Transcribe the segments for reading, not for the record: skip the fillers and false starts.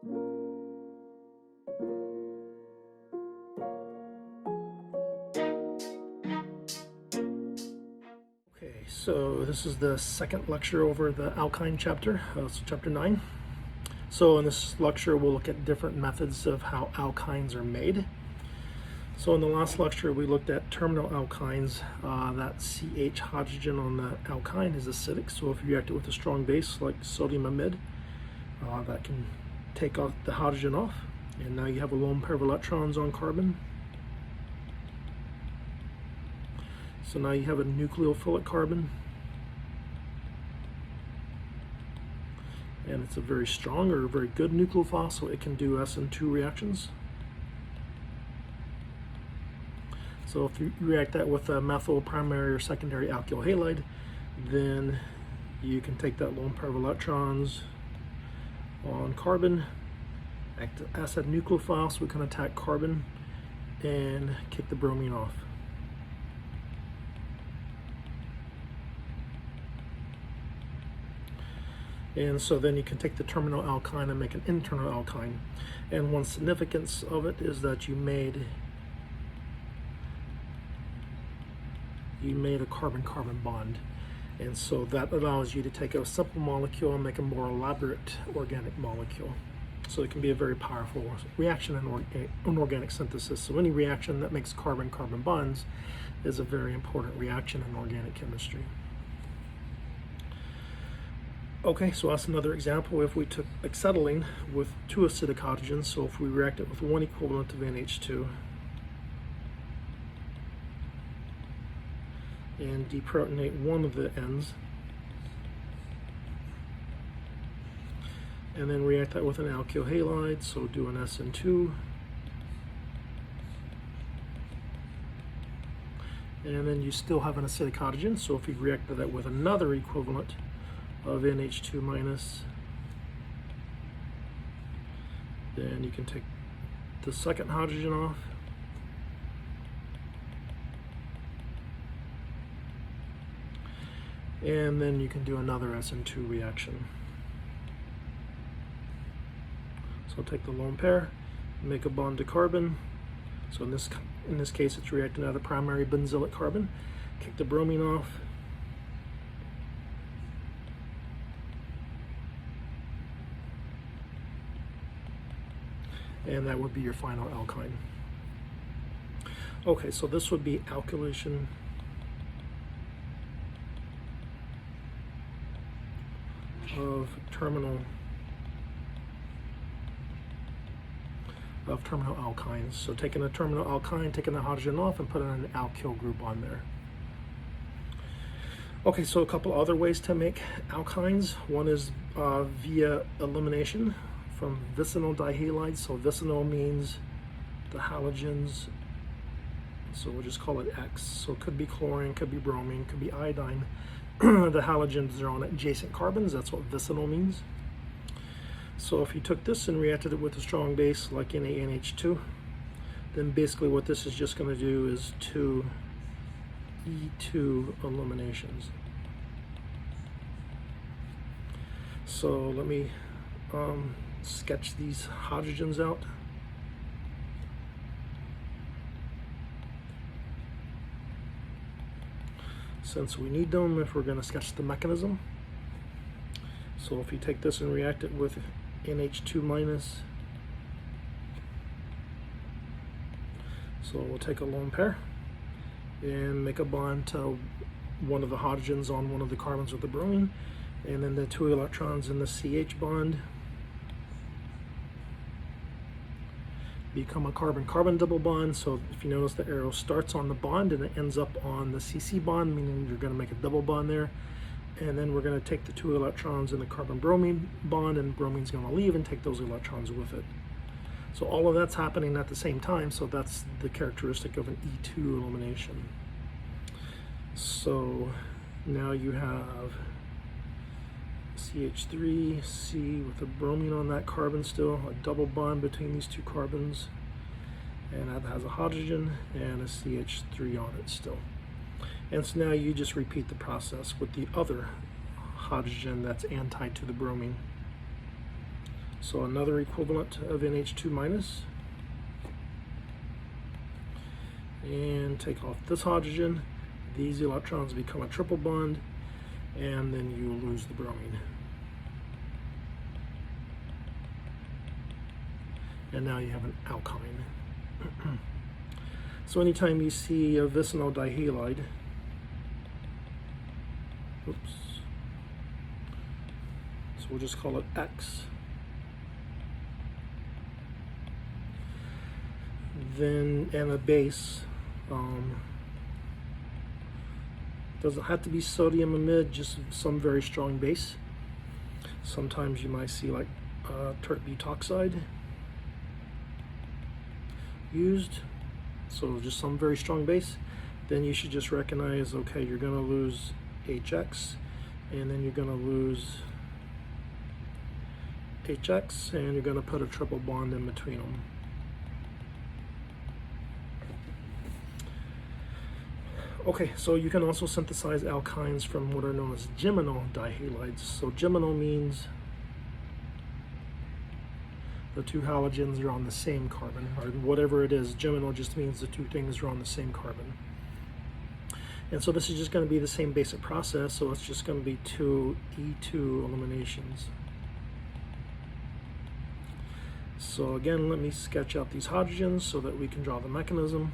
Okay, so this is the second lecture over the Alkyne chapter, so chapter 9. So in this lecture we'll look at different methods of how alkynes are made. So in the last lecture we looked at terminal alkynes. That CH hydrogen on the alkyne is acidic, so if you react it with a strong base like sodium amide, that can take off the hydrogen off, and now you have a lone pair of electrons on carbon. So now you have a nucleophilic carbon, and it's a very strong or a very good nucleophile, so it can do SN2 reactions. So if you react that with a methyl primary or secondary alkyl halide, then you can take that lone pair of electrons on carbon, act as a nucleophile, so we can attack carbon and kick the bromine off. And so then you can take the terminal alkyne and make an internal alkyne. And one significance of it is that you made a carbon-carbon bond. And so that allows you to take a simple molecule and make a more elaborate organic molecule. So it can be a very powerful reaction in organic synthesis. So any reaction that makes carbon-carbon bonds is a very important reaction in organic chemistry. Okay, so that's another example. If we took acetylene with two acidic hydrogens, so if we react it with one equivalent of NH2 and deprotonate one of the ends, and then react that with an alkyl halide, so do an SN2, and then you still have an acidic hydrogen, so if you react that with another equivalent of NH2 minus, then you can take the second hydrogen off, and then you can do another SN2 reaction. So take the lone pair, make a bond to carbon. So in this case it's reacting out of primary benzylic carbon, kick the bromine off, and that would be your final alkyne. Okay, so this would be alkylation of terminal alkynes. So taking a terminal alkyne, taking the hydrogen off, and putting an alkyl group on there. Okay, so a couple other ways to make alkynes. One is via elimination from vicinal dihalides. So vicinal means the halogens, so we'll just call it X. So it could be chlorine, could be bromine, could be iodine. The halogens are on adjacent carbons, that's what vicinal means. So if you took this and reacted it with a strong base like NaNH2, then basically what this is just going to do is two E2 eliminations. So let me sketch these hydrogens out. Since we need them if we're going to sketch the mechanism. So if you take this and react it with NH2 minus, so we'll take a lone pair and make a bond to one of the hydrogens on one of the carbons with the bromine, and then the two electrons in the CH bond become a carbon-carbon double bond. So if you notice, the arrow starts on the bond and it ends up on the CC bond, meaning you're going to make a double bond there. And then we're going to take the two electrons in the carbon-bromine bond, and bromine's going to leave and take those electrons with it. So all of that's happening at the same time, so that's the characteristic of an E2 elimination. So now you have CH3C with a bromine on that carbon still, a double bond between these two carbons, and that has a hydrogen and a CH3 on it still. And so now you just repeat the process with the other hydrogen that's anti to the bromine. So another equivalent of NH2 minus. And take off this hydrogen. These electrons become a triple bond, and then you lose the bromine. And now you have an alkyne. So anytime you see a vicinal dihalide, oops, so we'll just call it X. Then, and a base, doesn't have to be sodium amide, just some very strong base. Sometimes you might see like tert butoxide used, so just some very strong base. Then you should just recognize, okay, you're going to lose HX, and then you're going to lose HX, and you're going to put a triple bond in between them. Okay, so you can also synthesize alkynes from what are known as geminal dihalides. So geminal means the two halogens are on the same carbon, or whatever it is. Geminal just means the two things are on the same carbon. And so this is just going to be the same basic process, so it's just going to be 2 E2 eliminations. So again, let me sketch out these hydrogens so that we can draw the mechanism.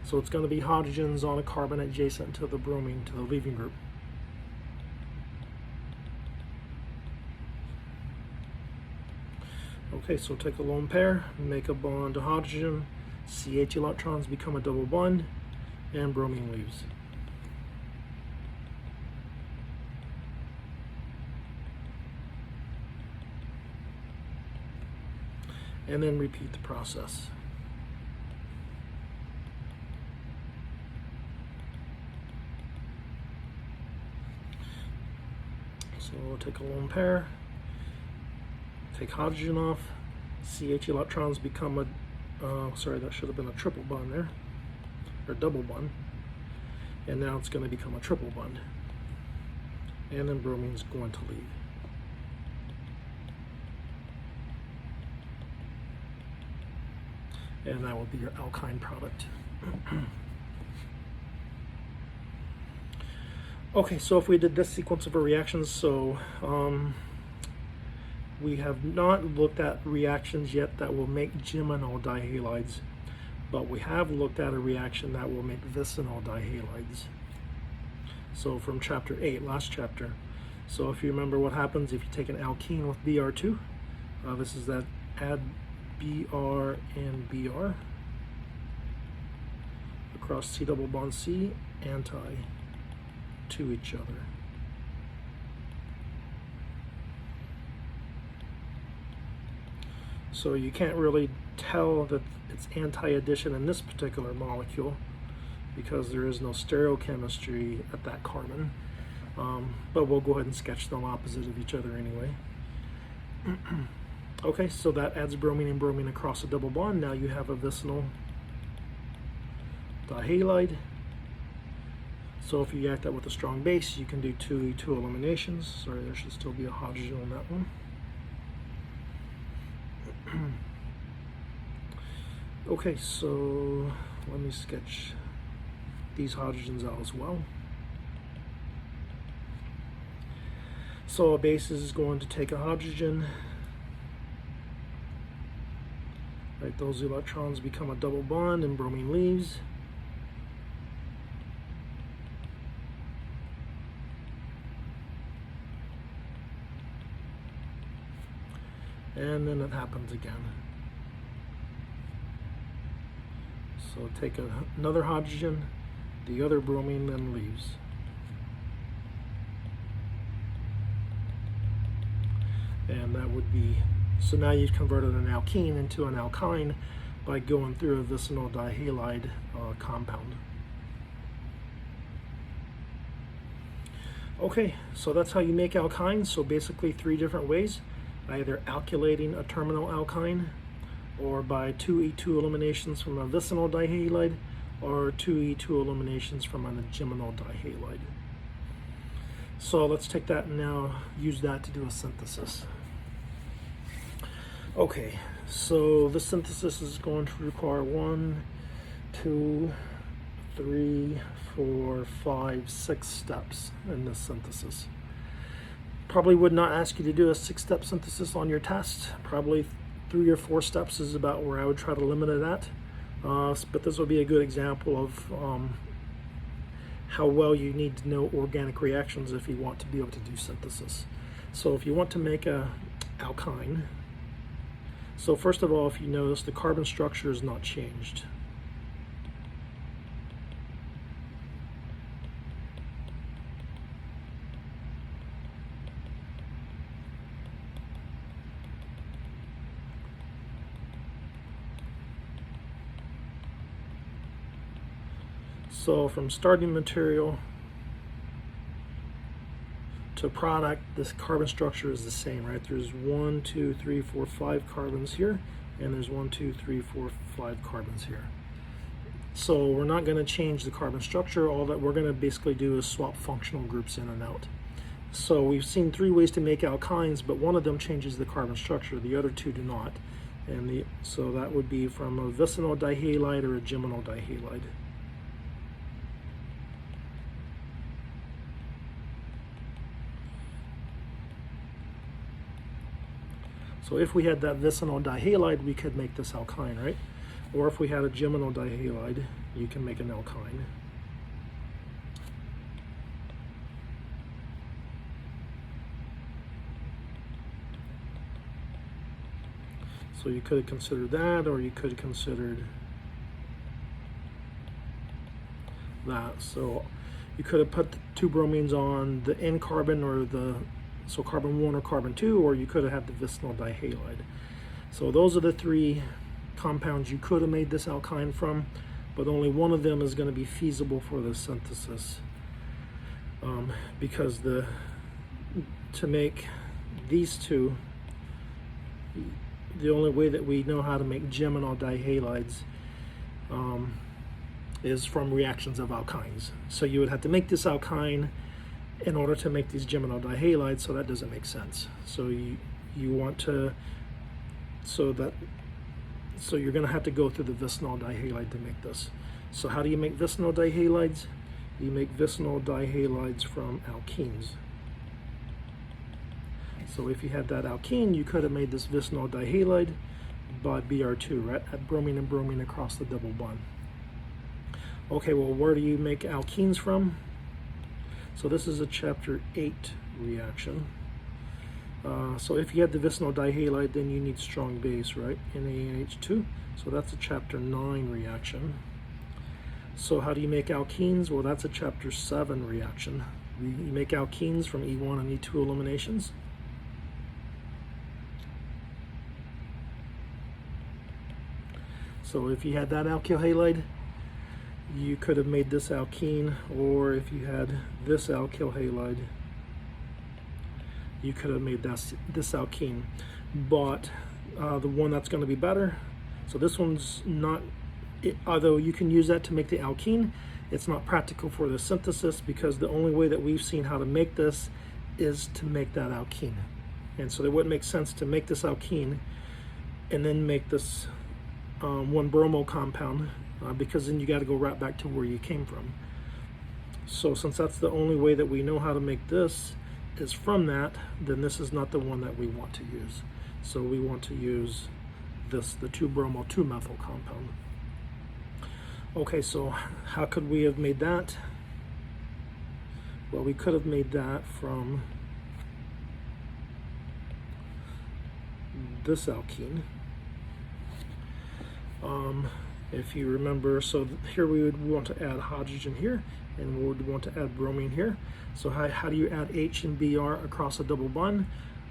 So it's going to be hydrogens on a carbon adjacent to the bromine, to the leaving group. Okay, so take a lone pair, make a bond to hydrogen, CH electrons become a double bond, and bromine leaves. And then repeat the process. So we'll take a lone pair, take hydrogen off, CH electrons become a, sorry, that should have been a triple bond there, or double bond, and now it's going to become a triple bond, and then bromine's going to leave. And that will be your alkyne product. Okay, so if we did this sequence of reactions, so we have not looked at reactions yet that will make geminal dihalides, but we have looked at a reaction that will make vicinal dihalides. So from chapter 8, last chapter. So if you remember what happens if you take an alkene with Br2, this is that add Br and Br across C double bond C, anti to each other. So you can't really tell that it's anti-addition in this particular molecule because there is no stereochemistry at that carbon. But we'll go ahead and sketch them opposite of each other anyway. Okay, so that adds bromine and bromine across a double bond. Now you have a vicinal dihalide. So if you react that with a strong base, you can do 2E2 eliminations. Sorry, there should still be a hydrogen on that one. Okay, so let me sketch these hydrogens out as well. So a base is going to take a hydrogen, right, those electrons become a double bond and bromine leaves. And then it happens again. So take another hydrogen, the other bromine then leaves. And that would be, so now you've converted an alkene into an alkyne by going through a vicinal dihalide compound. Okay, so that's how you make alkynes. So basically 3 different ways: either alkylating a terminal alkyne, or by 2E2 eliminations from a vicinal dihalide, or 2E2 eliminations from a geminal dihalide. So let's take that and now use that to do a synthesis. Okay, so this synthesis is going to require 1, 2, 3, 4, 5, 6 steps in this synthesis. Probably would not ask you to do a 6-step synthesis on your test. Probably 3 or 4 steps is about where I would try to limit it at. But this will be a good example of how well you need to know organic reactions if you want to be able to do synthesis. So if you want to make a alkyne, so first of all, if you notice, the carbon structure is not changed. So from starting material to product, this carbon structure is the same, right? There's 1, 2, 3, 4, 5 carbons here, and there's 1, 2, 3, 4, 5 carbons here. So we're not going to change the carbon structure. All that we're going to basically do is swap functional groups in and out. So we've seen 3 ways to make alkynes, but one of them changes the carbon structure. The other 2 do not. And so that would be from a vicinal dihalide or a geminal dihalide. So if we had that vicinal dihalide, we could make this alkyne, right? Or if we had a geminal dihalide, you can make an alkyne. So you could have considered that, or you could have considered that. So you could have put the 2 bromines on the N carbon, or so carbon 1 or carbon 2, or you could have had the vicinal dihalide. So those are the 3 compounds you could have made this alkyne from, but only one of them is going to be feasible for the synthesis, because to make these 2, the only way that we know how to make geminal dihalides is from reactions of alkynes. So you would have to make this alkyne in order to make these geminal dihalides, so that doesn't make sense. So you want to, so you're going to have to go through the vicinal dihalide to make this. So how do you make vicinal dihalides? You make vicinal dihalides from alkenes. So if you had that alkene, you could have made this vicinal dihalide by Br2, right? At bromine and bromine across the double bond. Okay, well, where do you make alkenes from? So this is a chapter 8 reaction. So if you had the vicinal dihalide, then you need strong base, right? NaNH2. So that's a chapter 9 reaction. So how do you make alkenes? Well, that's a chapter 7 reaction. You make alkenes from E1 and E2 eliminations. So if you had that alkyl halide, you could have made this alkene, or if you had this alkyl halide, you could have made this alkene. But the one that's going to be better, so this one's not, although you can use that to make the alkene, it's not practical for the synthesis, because the only way that we've seen how to make this is to make that alkene. And so it wouldn't make sense to make this alkene and then make this 1-bromo compound, because then you got to go right back to where you came from. So since that's the only way that we know how to make this is from that, then this is not the one that we want to use. So we want to use this, the 2-bromo 2-methyl compound. Okay, so how could we have made that? Well, we could have made that from this alkene. If you remember, so here we would want to add hydrogen here, and we would want to add bromine here. So how do you add H and Br across a double bond?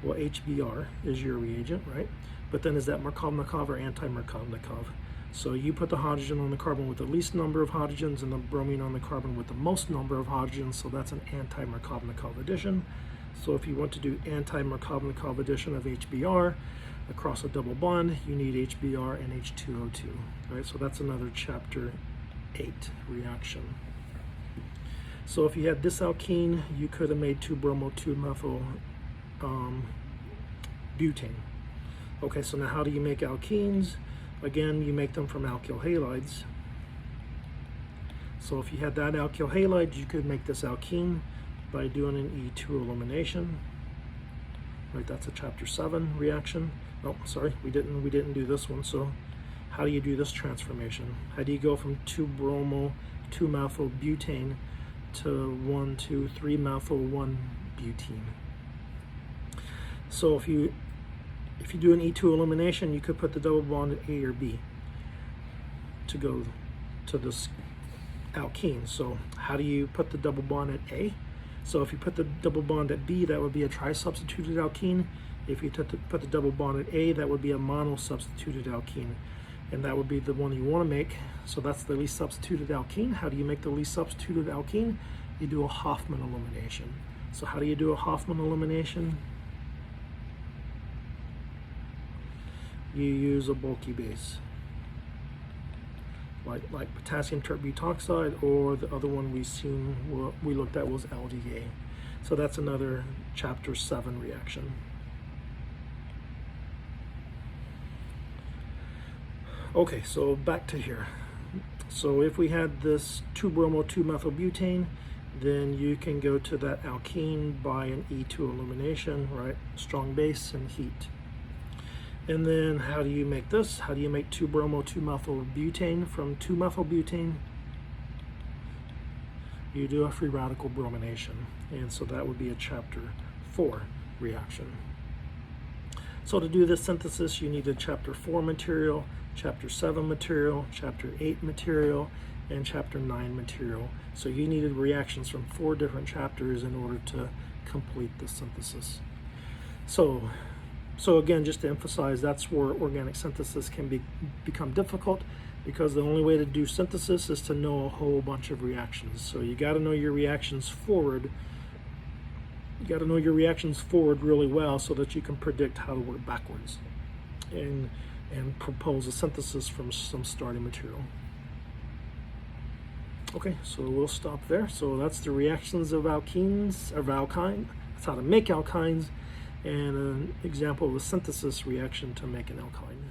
Well, HBr is your reagent, right? But then is that Markovnikov or anti-Markovnikov? So you put the hydrogen on the carbon with the least number of hydrogens and the bromine on the carbon with the most number of hydrogens, so that's an anti-Markovnikov addition. So if you want to do anti-Markovnikov addition of HBr across a double bond, you need HBr and H2O2, right? So that's another chapter 8 reaction. So if you had this alkene, you could have made 2-bromo-2-methyl butane. Okay, so now how do you make alkenes? Again, you make them from alkyl halides. So if you had that alkyl halide, you could make this alkene by doing an E2 elimination. Right, that's a chapter 7 reaction. Oh, sorry, we didn't do this one. So how do you do this transformation? How do you go from 2-bromo-2-methyl butane to 1,2,3-methyl-1-butene? So if you do an E2 elimination, you could put the double bond at A or B to go to this alkene. So how do you put the double bond at A? So if you put the double bond at B, that would be a tri-substituted alkene. If you put the double bond at A, that would be a mono-substituted alkene. And that would be the one you want to make. So that's the least substituted alkene. How do you make the least substituted alkene? You do a Hofmann elimination. So how do you do a Hofmann elimination? You use a bulky base, like potassium tertbutoxide, or the other one we looked at was LDA. So that's another chapter 7 reaction. Okay, so back to here. So if we had this 2-bromo-2-methyl butane, then you can go to that alkene by an E2 elimination, right? Strong base and heat. And then how do you make this? How do you make 2-bromo-2-methyl butane from 2-methyl butane? You do a free radical bromination. And so that would be a chapter 4 reaction. So to do this synthesis, you need a chapter 4 material, chapter 7 material, chapter 8 material, and chapter 9 material. So you needed reactions from 4 different chapters in order to complete the synthesis. So again, just to emphasize, that's where organic synthesis can become difficult, because the only way to do synthesis is to know a whole bunch of reactions. So you got to know your reactions forward. You got to know your reactions forward really well so that you can predict how to work backwards and propose a synthesis from some starting material. Okay, so we'll stop there. So that's the reactions of alkenes, of alkyne. That's how to make alkynes, and an example of a synthesis reaction to make an alkyne.